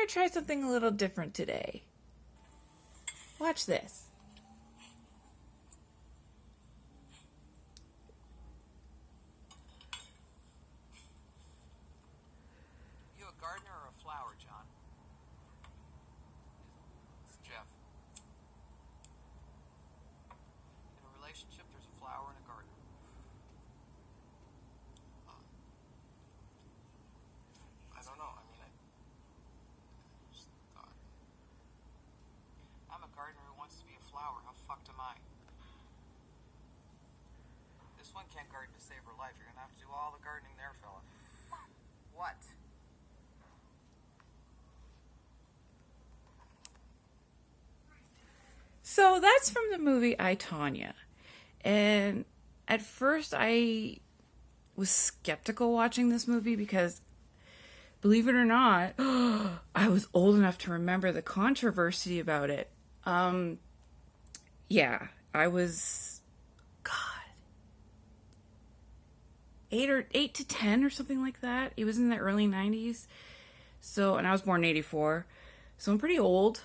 going to try something a little different today. Watch this. You a gardener or a flower, John? It's Jeff. In a relationship, there's a flower and a gardener. I don't know. I mean, I just thought. I'm a gardener who wants to be a flower. How fucked am I? This one can't garden to save her life. You're gonna have to do all the gardening there, fella. What? So that's from the movie I, Tonya. And at first I was skeptical watching this movie because, believe it or not, I was old enough to remember the controversy about it. Yeah, I was, God, 8 to 10 or something like that. It was in the early 90s. So, and I was born in 84. So I'm pretty old.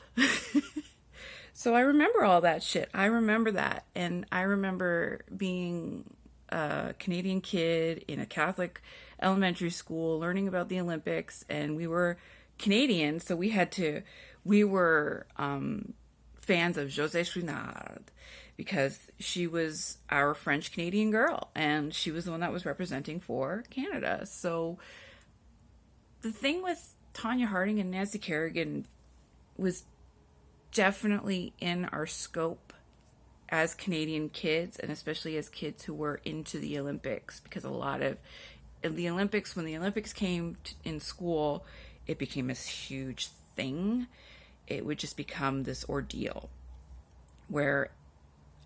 So I remember all that shit. I remember that. And I remember being a Canadian kid in a Catholic elementary school learning about the Olympics. And we were Canadian, so we were fans of José Chouinard because she was our French Canadian girl. And she was the one that was representing for Canada. So the thing with Tonya Harding and Nancy Kerrigan was definitely in our scope as Canadian kids, and especially as kids who were into the Olympics, because a lot of the Olympics, when the Olympics came in school, it became this huge thing. It would just become this ordeal where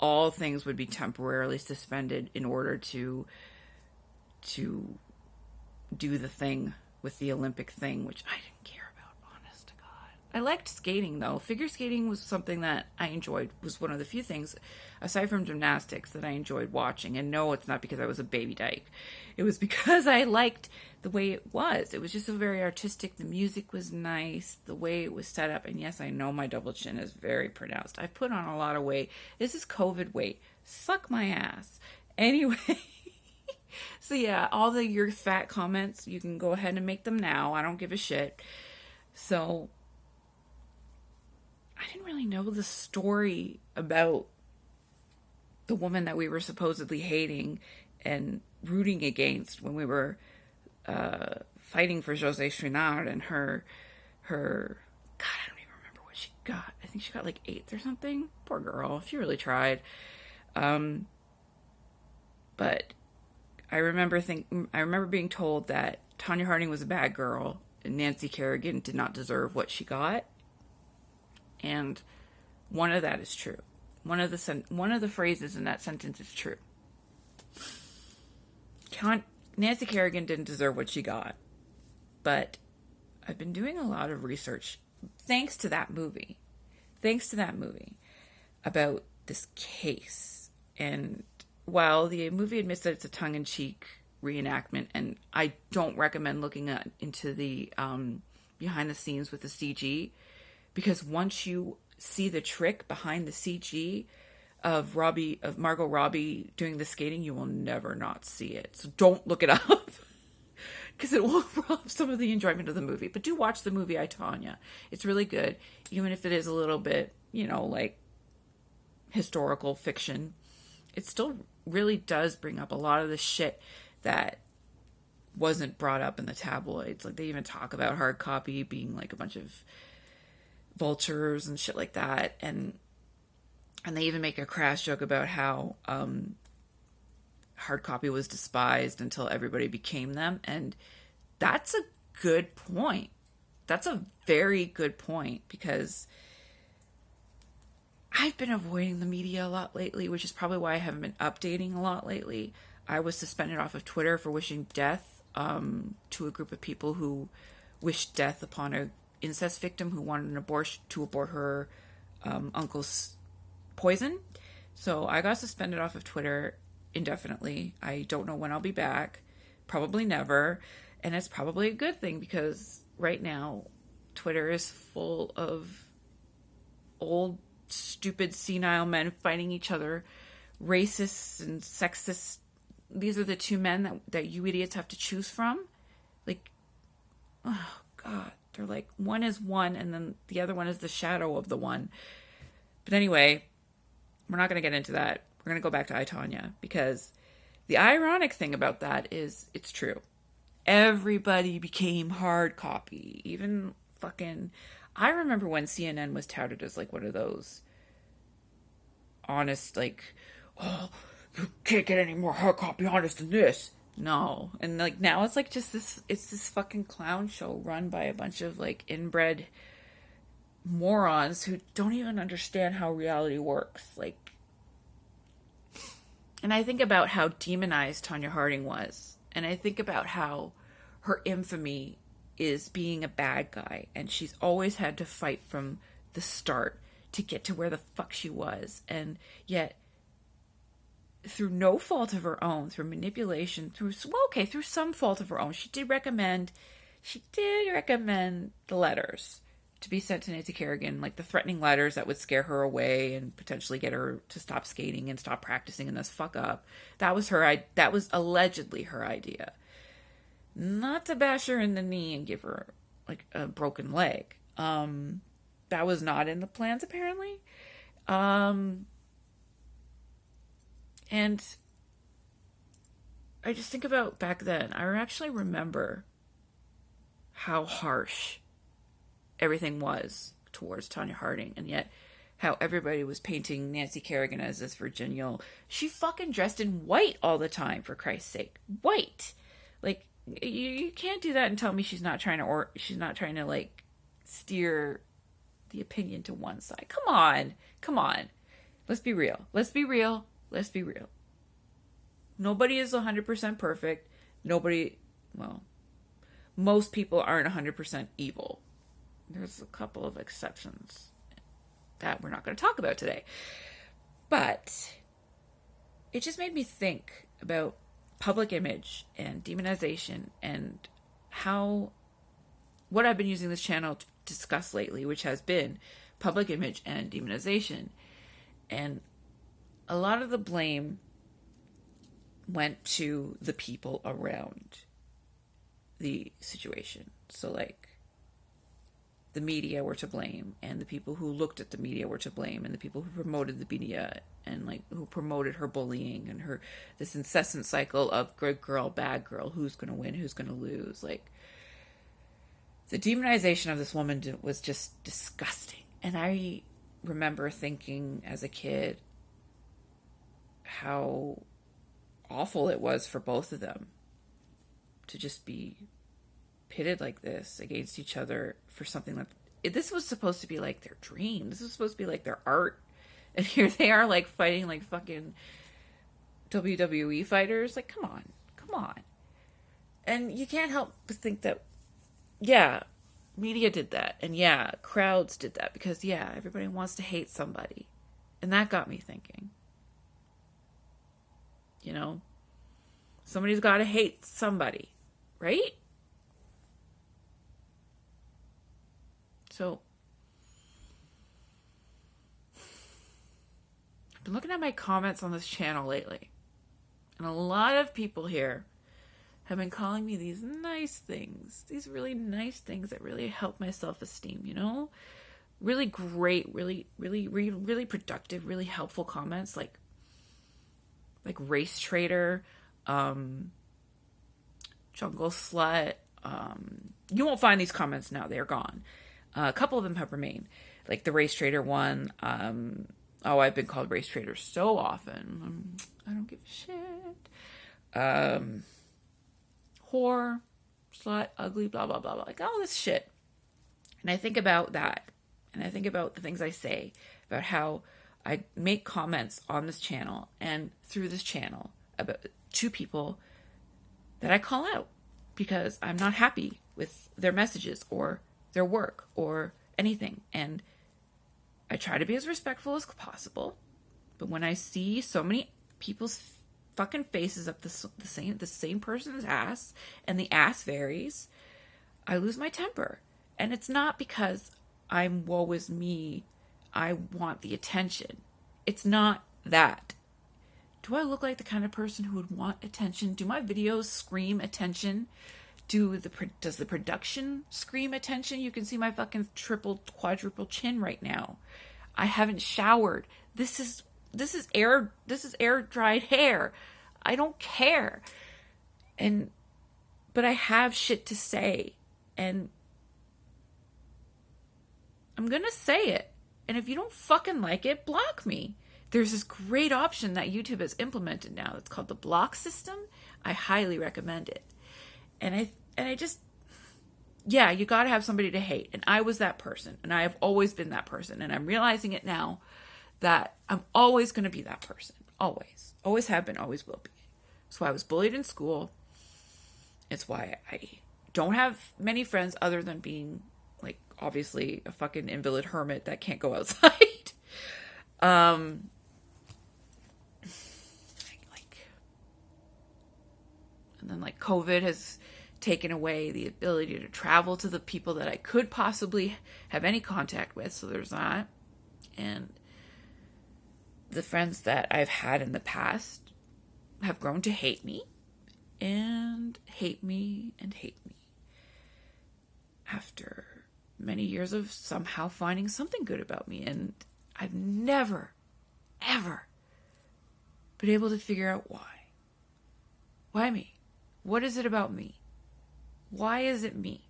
all things would be temporarily suspended in order to do the thing with the Olympic thing, which I didn't care about, honest to God. I liked skating, though. Figure skating was something that I enjoyed. Was one of the few things, aside from gymnastics, that I enjoyed watching. And no, it's not because I was a baby dyke. It was because I liked the way it was. It was just so very artistic. The music was nice. The way it was set up. And yes, I know my double chin is very pronounced. I've put on a lot of weight. This is COVID weight. Suck my ass. Anyway. So yeah, all your fat comments, you can go ahead and make them now. I don't give a shit. So, I didn't really know the story about the woman that we were supposedly hating and rooting against when we were fighting for José Chouinard and her, God, I don't even remember what she got. I think she got like 8th or something. Poor girl. She really tried. But I remember being told that Tonya Harding was a bad girl and Nancy Kerrigan did not deserve what she got. And one of that is true. One of the phrases in that sentence is true. Nancy Kerrigan didn't deserve what she got. But I've been doing a lot of research thanks to that movie about this case. And while the movie admits that it's a tongue-in-cheek reenactment, and I don't recommend looking into the behind the scenes with the CG, because once you see the trick behind the CG of Margot Robbie doing the skating, you will never not see it. So don't look it up, because it will rob some of the enjoyment of the movie. But do watch the movie I, Tonya. It's really good, even if it is a little bit, like historical fiction. It still really does bring up a lot of the shit that wasn't brought up in the tabloids. Like, they even talk about hard copy being like a bunch of vultures and shit like that. And they even make a crass joke about how hard copy was despised until everybody became them. And that's a good point. That's a very good point, because I've been avoiding the media a lot lately, which is probably why I haven't been updating a lot lately. I was suspended off of Twitter for wishing death to a group of people who wished death upon an incest victim who wanted an abortion to abort her uncle's poison. So I got suspended off of Twitter indefinitely. I don't know when I'll be back. Probably never. And it's probably a good thing, because right now Twitter is full of old, stupid, senile men fighting each other, racists and sexist. These are the two men that you idiots have to choose from. Like, oh God, they're like, one is one and then the other one is the shadow of the one. But anyway, we're not going to get into that. We're going to go back to I, Tonya, because the ironic thing about that is it's true. Everybody became hard copy. Even fucking, I remember when CNN was touted as like one of those honest, like, oh, you can't get any more hard copy honest than this. No. And like now it's like just this fucking clown show run by a bunch of like inbred morons who don't even understand how reality works. Like, and I think about how demonized Tonya Harding was. And I think about how her infamy is being a bad guy. And she's always had to fight from the start to get to where the fuck she was. And yet, through no fault of her own, through manipulation, through some fault of her own, she did recommend the letters to be sent to Nancy Kerrigan, like the threatening letters that would scare her away and potentially get her to stop skating and stop practicing and thus fuck up. That was allegedly her idea. Not to bash her in the knee and give her like a broken leg. That was not in the plans apparently. And I just think about back then. I actually remember how harsh everything was towards Tonya Harding, and yet how everybody was painting Nancy Kerrigan as this Virginia. She fucking dressed in white all the time, for Christ's sake. White. Like, you can't do that and tell me she's not trying to like steer the opinion to one side. Come on. Let's be real. Nobody is 100% perfect. Most people aren't 100% evil. There's a couple of exceptions that we're not going to talk about today. But it just made me think about public image and demonization and what I've been using this channel to discuss lately, which has been public image and demonization. And a lot of the blame went to the people around the situation. So like the media were to blame, and the people who looked at the media were to blame, and the people who promoted the media and like who promoted her bullying and her this incessant cycle of good girl, bad girl, who's going to win, who's going to lose. Like, the demonization of this woman was just disgusting. And I remember thinking as a kid how awful it was for both of them to just be pitted like this against each other for something that this was supposed to be like their dream. This was supposed to be like their art. And here they are like fighting like fucking WWE fighters. Like, come on. And you can't help but think that, yeah, media did that. And yeah, crowds did that because, yeah, everybody wants to hate somebody. And that got me thinking. You know, somebody's got to hate somebody, right? So, I've been looking at my comments on this channel lately. And a lot of people here have been calling me these nice things. These really nice things that really help my self-esteem, you know? Really great, really productive, really helpful comments like race trader, jungle slut. You won't find these comments now. They're gone. A couple of them have remained. Like the race trader one. I've been called race trader so often. I don't give a shit. Whore, slut, ugly, blah, blah, blah, blah. Like all this shit. And I think about that. And I think about the things I say. About how I make comments on this channel and through this channel about to people that I call out because I'm not happy with their messages or their work or anything. And I try to be as respectful as possible. But when I see so many people's fucking faces up the same person's ass, and the ass varies, I lose my temper. And it's not because I'm woe is me. I want the attention. It's not that. Do I look like the kind of person who would want attention? Do my videos scream attention? Does the production scream attention? You can see my fucking triple, quadruple chin right now. I haven't showered. This is air dried hair. I don't care. But I have shit to say, and I'm gonna say it. And if you don't fucking like it, block me. There's this great option that YouTube has implemented now. It's called the block system. I highly recommend it. And I just, yeah, you got to have somebody to hate. And I was that person. And I have always been that person. And I'm realizing it now that I'm always going to be that person. Always. Always have been, always will be. That's why I was bullied in school. It's why I don't have many friends other than being, like, obviously a fucking invalid hermit that can't go outside. And then, like, COVID has taken away the ability to travel to the people that I could possibly have any contact with. So there's that. And the friends that I've had in the past have grown to hate me and hate me and hate me. After many years of somehow finding something good about me. And I've never, ever been able to figure out why. Why me? What is it about me? Why is it me?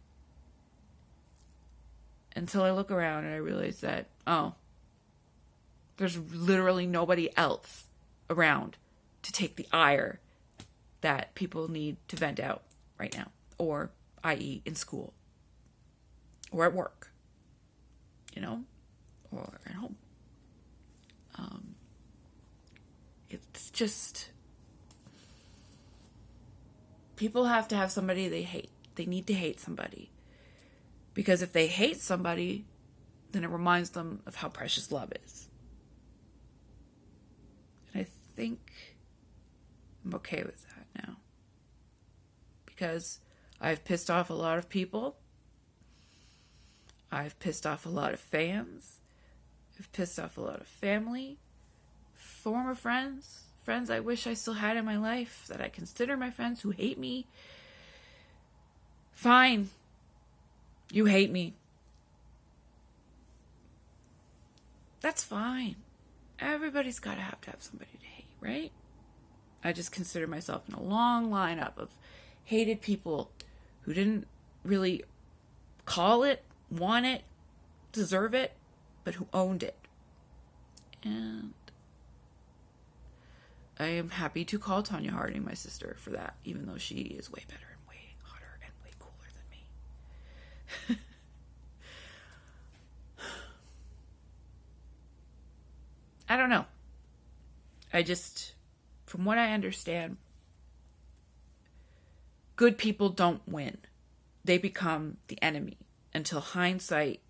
Until I look around and I realize that, oh, there's literally nobody else around to take the ire that people need to vent out right now. Or, i.e., in school. Or at work. You know? Or at home. It's just... People have to have somebody they hate. They need to hate somebody. Because if they hate somebody, then it reminds them of how precious love is. And I think I'm okay with that now. Because I've pissed off a lot of people. I've pissed off a lot of fans. I've pissed off a lot of family. Former friends. Friends I wish I still had in my life that I consider my friends who hate me. Fine. You hate me. That's fine. Everybody's got to have somebody to hate, right? I just consider myself in a long lineup of hated people who didn't really call it, want it, deserve it, but who owned it. And I am happy to call Tonya Harding my sister for that, even though she is way better and way hotter and way cooler than me. I don't know. I just, from what I understand, good people don't win. They become the enemy until hindsight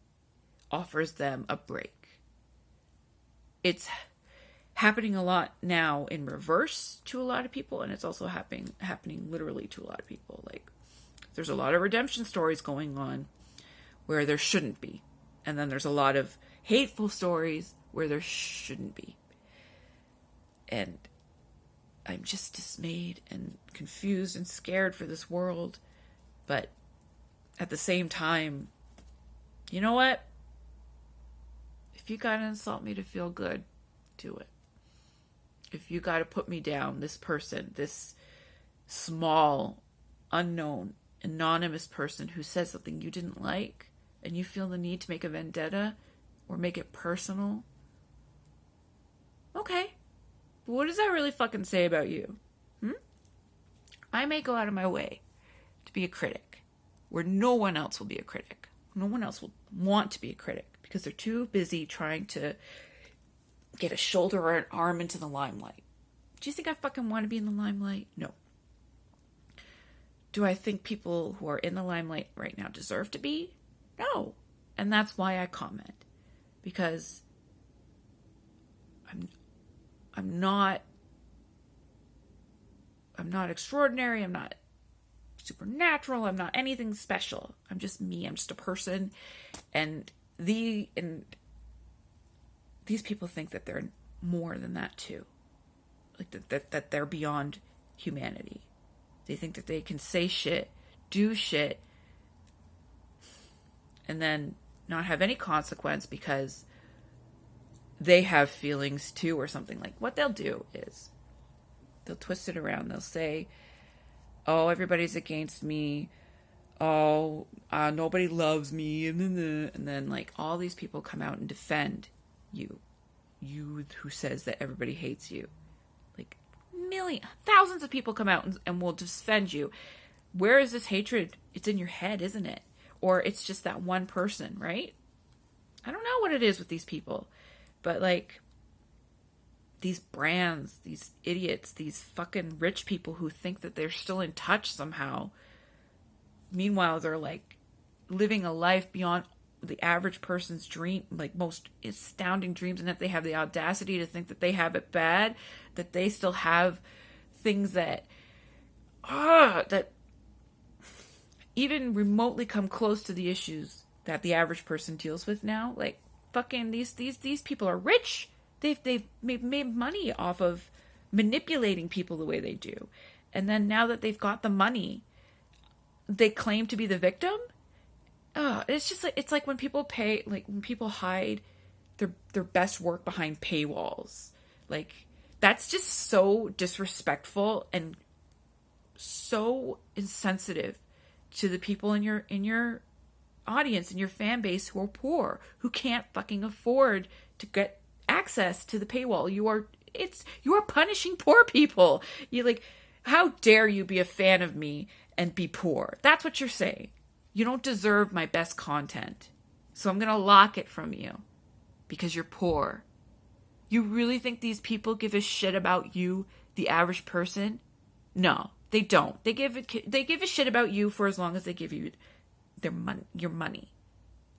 offers them a break. It's happening a lot now in reverse to a lot of people, and it's also happening literally to a lot of people. Like, there's a lot of redemption stories going on where there shouldn't be, and then there's a lot of hateful stories where there shouldn't be. And I'm just dismayed and confused and scared for this world, but at the same time, you know what? If you gotta insult me to feel good, do it. If you gotta put me down, this person, this small, unknown, anonymous person who says something you didn't like, and you feel the need to make a vendetta or make it personal, okay. But what does that really fucking say about you? I may go out of my way to be a critic, where no one else will be a critic. No one else will want to be a critic because they're too busy trying to get a shoulder or an arm into the limelight. Do you think I fucking want to be in the limelight? No. Do I think people who are in the limelight right now deserve to be? No. And that's why I comment. Because I'm not extraordinary. I'm not supernatural. I'm not anything special. I'm just me. I'm just a person. And these people think that they're more than that too. Like that they're beyond humanity. They think that they can say shit, do shit, and then not have any consequence because they have feelings too or something. Like, what they'll do is they'll twist it around. They'll say, oh, everybody's against me. Oh, nobody loves me. And then like all these people come out and defend you. You who says that everybody hates you. Like thousands of people come out and will defend you. Where is this hatred? It's in your head, isn't it? Or it's just that one person, right? I don't know what it is with these people. But like these brands, these idiots, these fucking rich people who think that they're still in touch somehow. Meanwhile, they're like living a life beyond the average person's dream, like most astounding dreams, and that they have the audacity to think that they have it bad, that they still have things that even remotely come close to the issues that the average person deals with now. Like, fucking these people are rich. They've made money off of manipulating people the way they do. And then now that they've got the money, they claim to be the victim. It's just like, it's like when people hide their best work behind paywalls. Like, that's just so disrespectful and so insensitive to the people in your audience, in your fan base, who are poor, who can't fucking afford to get access to the paywall. You are punishing poor people. You like, how dare you be a fan of me and be poor? That's what you're saying. You don't deserve my best content, so I'm gonna lock it from you because you're poor. You really think these people give a shit about you, the average person? No, they don't. They give a shit about you for as long as they give you your money.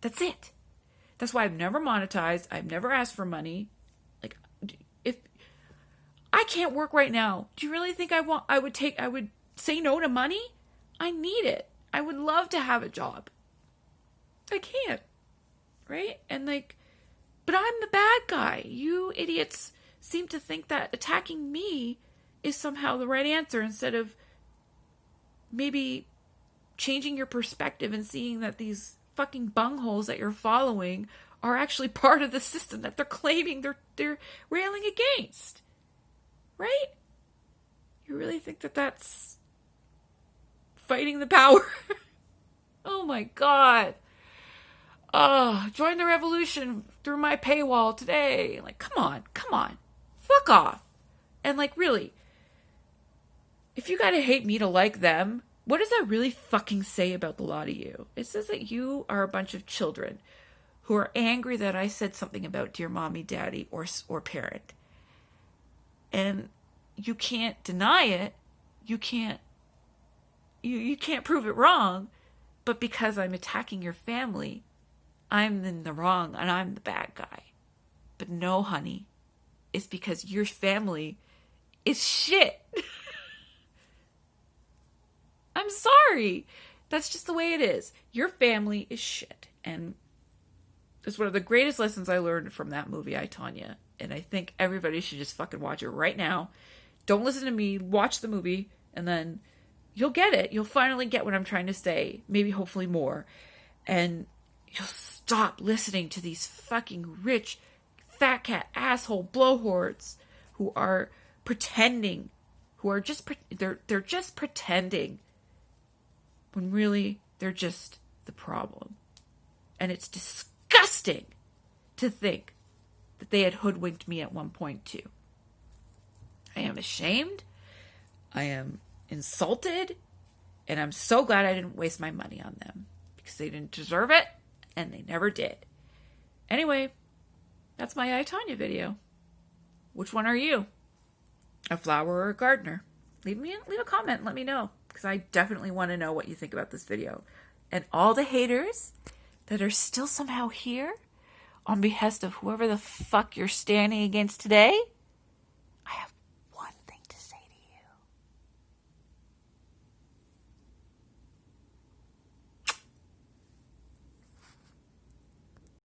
That's it. That's why I've never monetized. I've never asked for money. Like, if I can't work right now, do you really think I would say no to money? I need it. I would love to have a job. I can't. Right? And like, but I'm the bad guy. You idiots seem to think that attacking me is somehow the right answer, instead of maybe changing your perspective and seeing that these fucking bungholes that you're following are actually part of the system that they're claiming they're railing against. Right? You really think that that's fighting the power? Oh my God. Join the revolution through my paywall today. Like, come on. Fuck off. And like, really, if you gotta hate me to like them, what does that really fucking say about the lot of you? It says that you are a bunch of children who are angry that I said something about dear mommy, daddy, or parent. And you can't deny it. You can't prove it wrong. But because I'm attacking your family, I'm in the wrong and I'm the bad guy. But no, honey. It's because your family is shit. I'm sorry. That's just the way it is. Your family is shit. And it's one of the greatest lessons I learned from that movie, I, Tonya. And I think everybody should just fucking watch it right now. Don't listen to me. Watch the movie. And then you'll get it. You'll finally get what I'm trying to say. Maybe, hopefully more. And you'll stop listening to these fucking rich, fat cat, asshole blowhards who are pretending. Who are just, they're just pretending. When really, they're just the problem. And it's disgusting to think that they had hoodwinked me at one point too. I am ashamed. I am insulted. And I'm so glad I didn't waste my money on them. Because they didn't deserve it. And they never did. Anyway, that's my I, Tonya video. Which one are you? A flower or a gardener? Leave a comment and let me know. Because I definitely want to know what you think about this video. And all the haters that are still somehow here on behest of whoever the fuck you're standing against today, I have